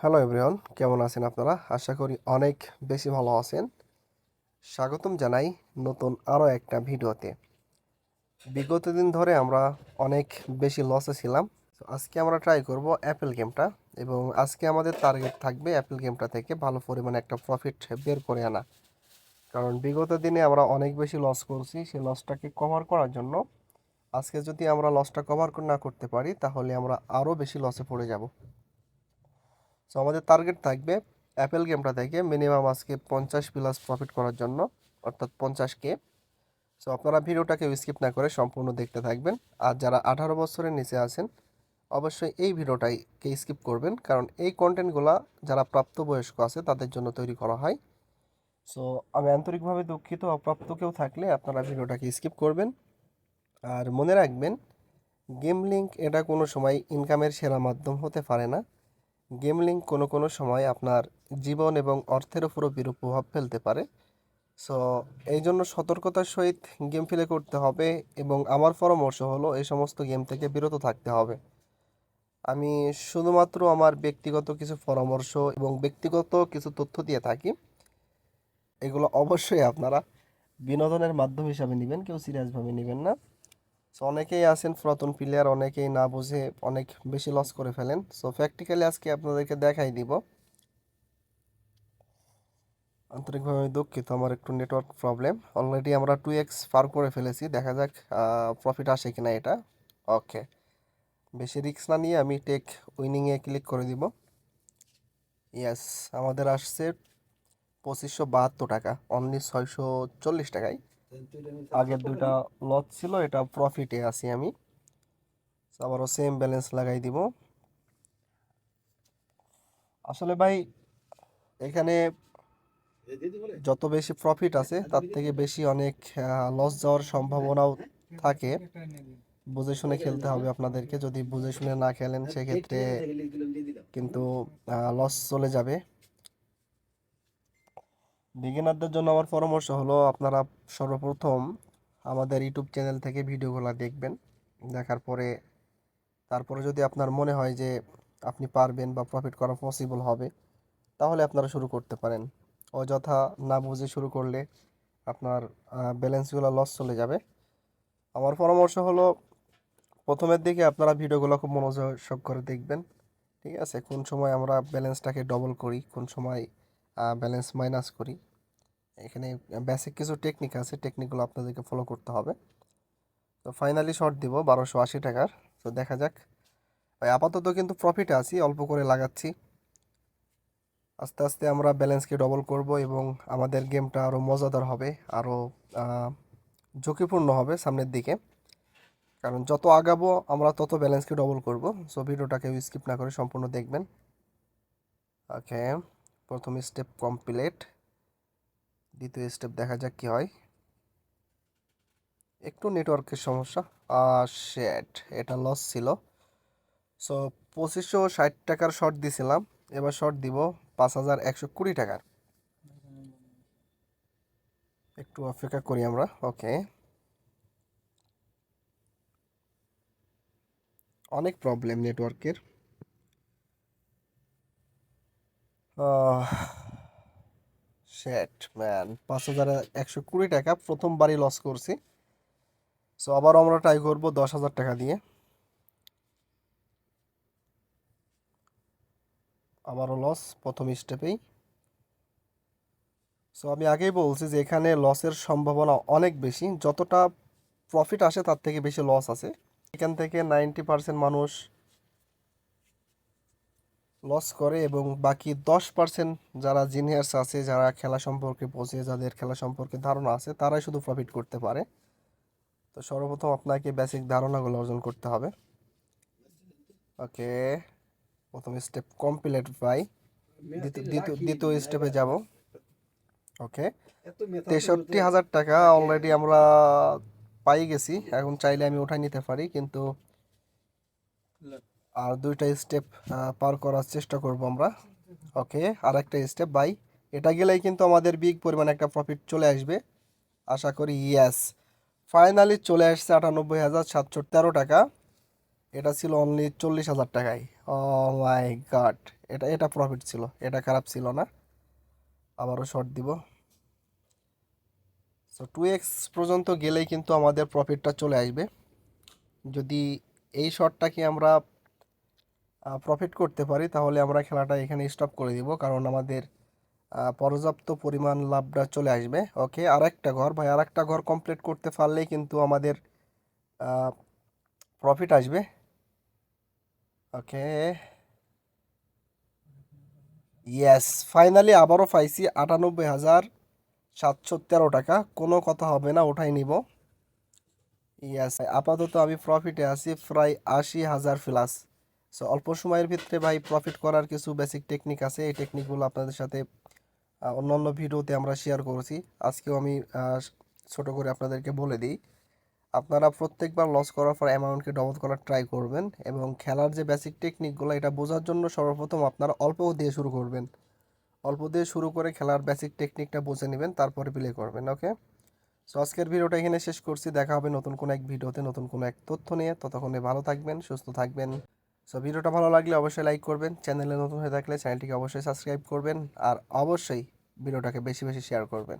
Hello everyone, কেমন আছেন আপনারা? আশা করি অনেক বেশি ভালো আছেন। স্বাগতম জানাই নতুন আরও একটা ভিডিওতে। বিগত দিন ধরে আমরা অনেক বেশি লসে ছিলাম। তো আজকে আমরা ট্রাই করব অ্যাপেল গেমটা, এবং আজকে আমাদের টার্গেট থাকবে অ্যাপেল গেমটা থেকে ভালো পরিমাণে একটা প্রফিট বের করে আনা। কারণ বিগত দিনে আমরা অনেক বেশি লস করছি, সেই লসটাকে কভার করার জন্য আজকে যদি আমরা লসটা কভার না করতে পারি তাহলে আমরা আরও বেশি লসে পড়ে যাব। সো আমাদের টার্গেট থাকবে অ্যাপেল গেমটা থেকে মিনিমাম আজকে 50+ প্রফিট করার জন্য, অর্থাৎ 50K। সো আপনারা ভিডিওটাকে স্কিপ না করে সম্পূর্ণ দেখতে থাকবেন। আর যারা 18 বছরের নিচে আছেন অবশ্যই এই ভিডিওটাকে স্কিপ করবেন, কারণ এই কন্টেন্টগুলো যারা প্রাপ্তবয়স্ক আছে তাদের জন্য তৈরি করা হয়। সো আমি আন্তরিকভাবে দুঃখিত, অপ্রাপ্ত কেউ থাকলে আপনারা ভিডিওটাকে স্কিপ করবেন। আর মনে রাখবেন, গেম লিঙ্ক এটা কোনো সময় ইনকামের সেরা মাধ্যম হতে পারে না। গেম লিঙ্ক কোনো কোনো সময় আপনার জীবন এবং অর্থের উপরও বিরূপ প্রভাব ফেলতে পারে। সো এই জন্য সতর্কতার সহিত গেম প্লে করতে হবে, এবং আমার পরামর্শ হলো এই সমস্ত গেম থেকে বিরত থাকতে হবে। আমি শুধুমাত্র আমার ব্যক্তিগত কিছু পরামর্শ এবং ব্যক্তিগত কিছু তথ্য দিয়ে থাকি। এগুলো অবশ্যই আপনারা বিনোদনের মাধ্যম হিসাবে নেবেন, কেউ সিরিয়াসভাবে নেবেন না। সো অনেকেই আছেন পুরাতন প্লেয়ার, অনেকেই না বুঝে অনেক বেশি লস করে ফেলেন। সো প্র্যাকটিক্যালি আজকে আপনাদেরকে দেখাই দিব। আন্তরিকভাবে আমি দুঃখিত, আমার একটু নেটওয়ার্ক প্রবলেম। অলরেডি আমরা 2x পার করে ফেলেছি, দেখা যাক প্রফিট আসে কিনা এটা। ওকে, বেশি রিস্ক না নিয়ে আমি টেক উইনিংয়ে ক্লিক করে দিব। ইয়েস, আমাদের আসছে 2572 টাকা, অনলি 640 টাকায়। আগের দুটা লস ছিল, এটা প্রফিটে আছি আমি। আবারও সেম ব্যালেন্স লাগাই দিব। আসলে ভাই, এখানে যত বেশি প্রফিট আছে তার থেকে বেশি অনেক লস যাওয়ার সম্ভাবনাও থাকে। বুঝে শুনে খেলতে হবে আপনাদেরকে, যদি বুঝে শুনে না খেলেন সেক্ষেত্রে কিন্তু লস চলে যাবে। বিগিনারদের জন্য আমার পরামর্শ হলো, আপনারা সর্বপ্রথম আমাদের ইউটিউব চ্যানেল থেকে ভিডিওগুলো দেখবেন। দেখার পরে তারপরে যদি আপনার মনে হয় যে আপনি পারবেন বা প্রফিট করা পসিবল হবে, তাহলে আপনারা শুরু করতে পারেন। অযথা না বুঝে শুরু করলে আপনার ব্যালেন্সগুলো লস চলে যাবে। আমার পরামর্শ হলো, প্রথমের দিকে আপনারা ভিডিওগুলো খুব মনোযোগ করে দেখবেন। ঠিক আছে, কোন সময় আমরা ব্যালেন্সটাকে ডবল করি, কোন সময় ব্যালেন্স মাইনাস করি। এখানে বেসিক কিছু টেকনিক আছে, টেকনিকগুলো আপনাদেরকে ফলো করতে হবে। তো ফাইনালি শর্ট দিব 1280 টাকার। তো দেখা যাক। আপাতত কিন্তু প্রফিটে আছি, অল্প করে লাগাচ্ছি। আস্তে আস্তে আমরা ব্যালেন্সকে ডবল করব এবং আমাদের গেমটা আরও মজাদার হবে, আরও ঝুঁকিপূর্ণ হবে সামনের দিকে। কারণ যত আগাবো আমরা তত ব্যালেন্সকে ডবল করব। সো ভিডিওটাকে স্কিপ না করে সম্পূর্ণ দেখবেন। ওকে, প্রথম স্টেপ কমপ্লিট, দ্বিতীয় স্টেপ দেখা যাক কি হয়। একটু নেটওয়ার্কের সমস্যা। শেট, এটা লস ছিল। সো 2560 টাকার শর্ট দিছিলাম, এবার শর্ট দিব 5120 টাকার। একটু অপেক্ষা করি আমরা। ওকে, অনেক প্রবলেম নেটওয়ার্কের। শেট ম্যান, 5120 টাকা প্রথমবারই লস করছি। সো আবার আমরা ট্রাই করবো 10,000 টাকা দিয়ে। আবারও লস প্রথম স্টেপেই। সো আমি আগেই বলছি যে এখানে লসের সম্ভাবনা অনেক বেশি, যতটা প্রফিট আসে তার থেকে বেশি লস আছে। এখান থেকে 90% মানুষ লস করে, এবং বাকি 10% যারা জিনিয়ার্স আছে, যারা খেলা সম্পর্কে বোঝে, যাদের খেলা সম্পর্কে ধারণা আছে, তারাই শুধু প্রফিট করতে পারে। তো সর্বপ্রথম আপনাকে বেসিক ধারণাগুলো অর্জন করতে হবে। ওকে, প্রথম স্টেপ কমপ্লিট ভাই। দ্বিতীয় স্টেপে যাব। ওকে, 63,000 টাকা অলরেডি আমরা পাই গেছি। এখন চাইলে আমি উঠাই নিতে পারি, কিন্তু আর দুইটা স্টেপ পার করার চেষ্টা করব আমরা। ওকে, আর একটা স্টেপ বাই। এটা গেলেই কিন্তু আমাদের বিগ পরিমাণ একটা প্রফিট চলে আসবে আশা করি। ইয়েস, ফাইনালি চলে আসছে 98,713 টাকা। এটা ছিল অনলি 40,000 টাকায়। ও মাই গড, এটা এটা প্রফিট ছিল, এটা খারাপ ছিল না। আবারও শর্ট দিব। সো 2x পর্যন্ত গেলেই কিন্তু আমাদের প্রফিটটা চলে আসবে। যদি এই শর্টটাকে আমরা প্রফিট করতে পারি তাহলে আমরা খেলাটা এখানে স্টপ করে দিব, কারণ আমাদের পর্যাপ্ত পরিমাণ লাভটা চলে আসবে। ওকে, আরেকটা ঘর ভাই, আরেকটা ঘর কমপ্লিট করতে পারলেই কিন্তু আমাদের প্রফিট আসবে। ওকে, ইয়েস, ফাইনালি আবারও পাইছি 98,713 টাকা। কোনো কথা হবে না, ওঠাই নিব। ইয়েস, আপাতত আমি প্রফিটে আছি প্রায় 80,000 প্লাস। সো অল্প সময়ের ভিতরে ভাই প্রফিট করার কিছু বেসিক টেকনিক আছে, এই টেকনিকগুলো আপনাদের সাথে অন্যান্য ভিডিওতে আমরা শেয়ার করেছি। আজকেও আমি ছোট করে আপনাদেরকে বলে দিই। আপনারা প্রত্যেকবার লস করার পর অ্যামাউন্টকে ডবল করার ট্রাই করবেন, এবং খেলার যে বেসিক টেকনিকগুলো এটা বোঝার জন্য সর্বপ্রথম আপনারা অল্প দিয়ে শুরু করবেন। অল্প দিয়ে শুরু করে খেলার বেসিক টেকনিকটা বুঝে নেবেন, তারপরে প্লে করবেন। ওকে, সো আজকের ভিডিওটা এখানে শেষ করছি। দেখা হবে নতুন কোনো এক ভিডিওতে নতুন কোনো এক তথ্য নিয়ে। ততক্ষণে ভালো থাকবেন, সুস্থ থাকবেন। সো ভিডিওটা ভালো লাগলে অবশ্যই লাইক করবেন, চ্যানেলে নতুন হয়ে থাকলে চ্যানেলটিকে অবশ্যই সাবস্ক্রাইব করবেন, আর অবশ্যই ভিডিওটাকে বেশি বেশি শেয়ার করবেন।